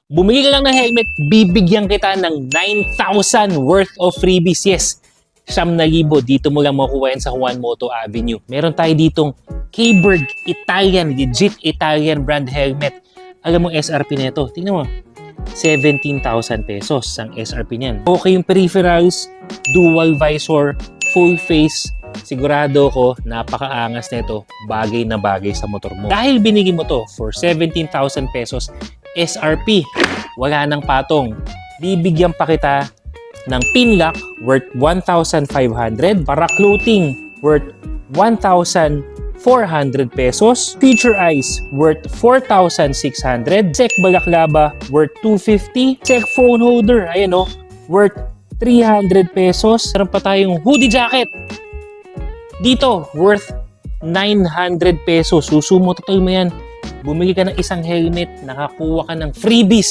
Bumili ka lang ng helmet, bibigyan kita ng 9,000 worth of freebies. Yes, 9,000. Dito mo lang makukuha yan sa Juan Moto Avenue. Meron tayo ditong K-Bird Italian, legit Italian brand helmet. Alam mo SRP nito, tingnan mo. 17,000 pesos ang SRP niyan. Okay yung peripherals, dual visor, full face. Sigurado ko, napakaangas nito. Bagay na bagay sa motor mo. Dahil binigay mo to for 17,000 pesos SRP, wala nang patong. Bibigyan pa kita ng pin lock worth 1,500, para clothing worth 1,400 pesos, feature eyes worth 4,600, check balaklava worth 250, check phone holder, ayan o, worth 300 pesos. Meron pa tayong hoodie jacket dito worth 900 pesos. Susumo, totoo mo yan. Bumili ka ng isang helmet, nakakuha ka ng freebies.